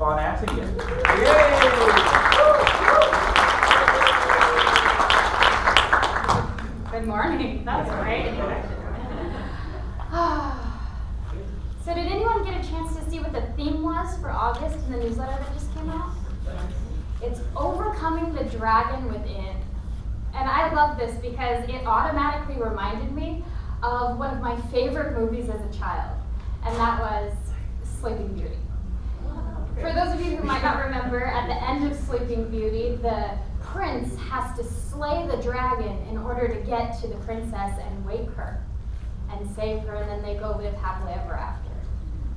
Von Atzingen. Yay! Good morning. That was a great introduction. So did anyone get a chance to see what the theme was for August in the newsletter that just came out? It's overcoming the dragon within. And I love this because it automatically reminded me of one of my favorite movies as a child, and that was Sleeping Beauty. For those of you who might not remember, at the end of Sleeping Beauty, the prince has to slay the dragon in order to get to the princess and wake her and save her, and then they go live happily ever after.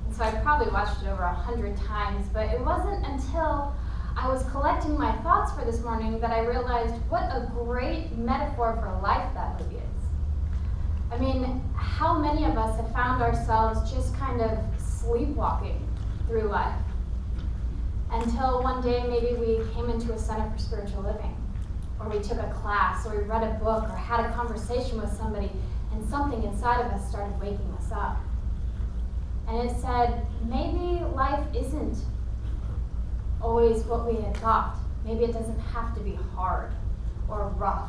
And so I probably watched it over 100 times, but it wasn't until I was collecting my thoughts for this morning that I realized what a great metaphor for life that movie is. I mean, how many of us have found ourselves just kind of sleepwalking through life? Until one day maybe we came into a center for spiritual living, or we took a class, or we read a book, or had a conversation with somebody, and something inside of us started waking us up. And it said, maybe life isn't always what we had thought. Maybe it doesn't have to be hard or rough.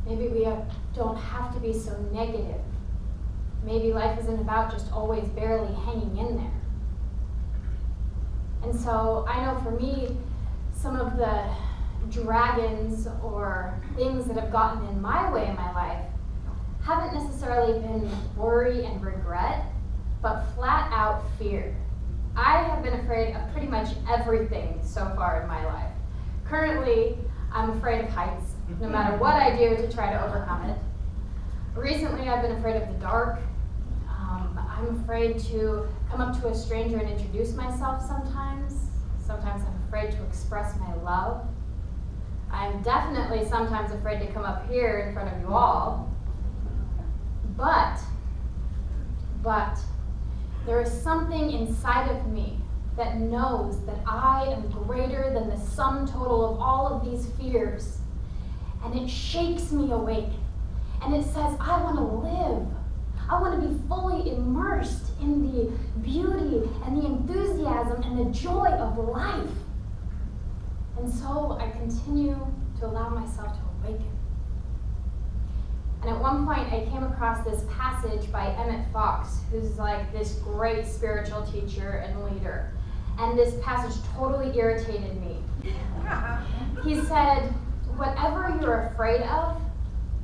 Maybe we don't have to be so negative. Maybe life isn't about just always barely hanging in there. And so I know for me, some of the dragons or things that have gotten in my way in my life haven't necessarily been worry and regret, but flat out fear. I have been afraid of pretty much everything so far in my life. Currently, I'm afraid of heights, no matter what I do to try to overcome it. Recently, I've been afraid of the dark. I'm afraid to come up to a stranger and introduce myself sometimes. Sometimes I'm afraid to express my love. I'm definitely sometimes afraid to come up here in front of you all. But there is something inside of me that knows that I am greater than the sum total of all of these fears. And it shakes me awake. And it says, I want to live. I want to be fully immersed in the beauty and the enthusiasm and the joy of life. And so I continue to allow myself to awaken. And at one point I came across this passage by Emmett Fox, who's like this great spiritual teacher and leader. And this passage totally irritated me. He said, whatever you're afraid of,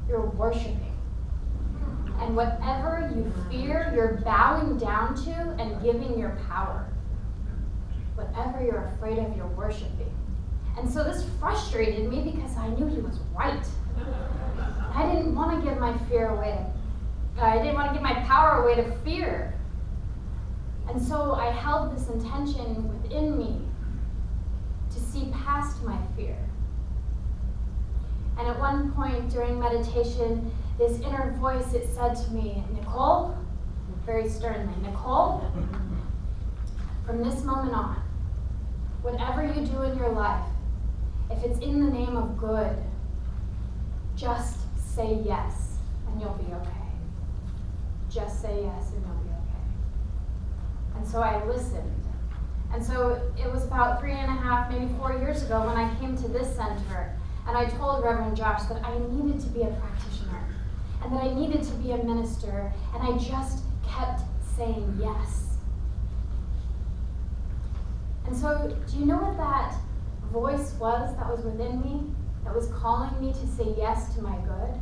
you're worshiping. And whatever you fear, you're bowing down to and giving your power. Whatever you're afraid of, you're worshiping. And so this frustrated me because I knew he was right. I didn't want to give my fear away I didn't want to give my power away to fear. And so I held this intention within me to see past my fear. And at one point during meditation, this inner voice, it said to me, Nicole, very sternly, Nicole, from this moment on, whatever you do in your life, if it's in the name of good, just say yes and you'll be okay. Just say yes and you'll be okay. And so I listened. And so it was about 3.5, maybe 4 years ago when I came to this center, and I told Reverend Josh that I needed to be a practitioner and that I needed to be a minister, and I just kept saying yes. And so do you know what that voice was that was within me, that was calling me to say yes to my good?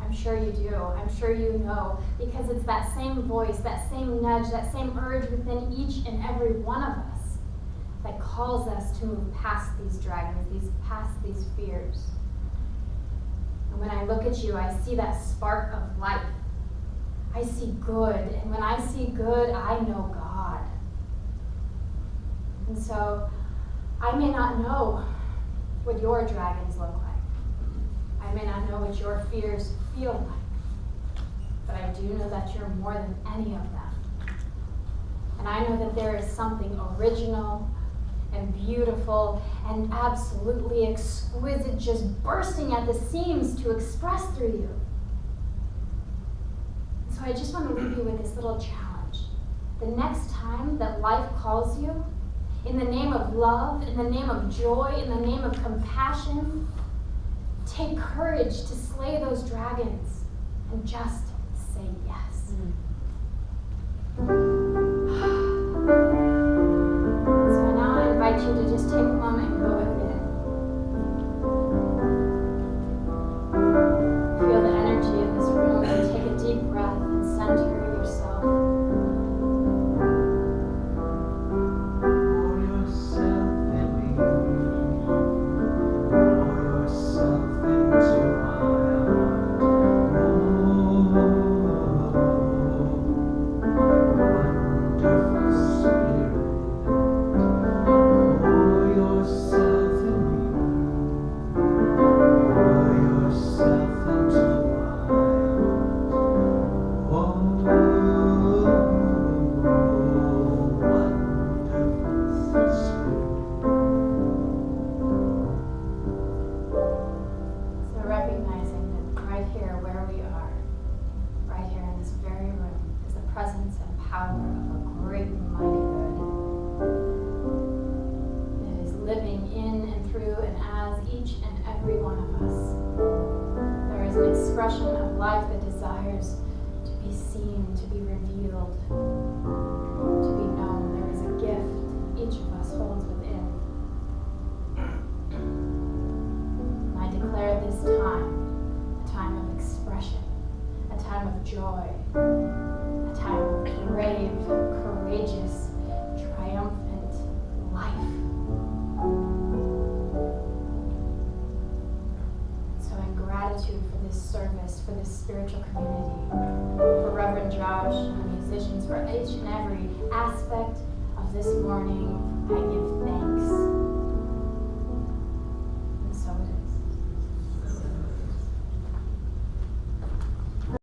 I'm sure you do. I'm sure you know, because it's that same voice, that same nudge, that same urge within each and every one of us that calls us to move past these dragons, past these fears. And when I look at you, I see that spark of life. I see good, and when I see good, I know God. And so I may not know what your dragons look like. I may not know what your fears feel like, but I do know that you're more than any of them. And I know that there is something original and beautiful and absolutely exquisite just bursting at the seams to express through you. So I just want to leave you with this little challenge. The next time that life calls you, in the name of love, in the name of joy, in the name of compassion. Take courage to slay those dragons and just say yes. So now I invite you to just take a moment and go within. Feel the energy of this room and take a deep breath and center yourself. Pour yourself in me. Pour yourself into my heart. Wonderful Spirit. Pour yourself in me. Pour yourself into my heart. Wonderful Spirit. So recognizing that right here where we are, right here in this very room, is the presence and power of a great and mighty God that is living in and through and as each and every one of us. There is an expression of life that desires to be seen, to be revealed, to be known. There is a gift each of us holds within. And I declare this time a time of expression, a time of joy, a time of brave, courageous, triumphant life. So in gratitude for this service, for this spiritual community, for Reverend Josh and the musicians, for each and every aspect of this morning,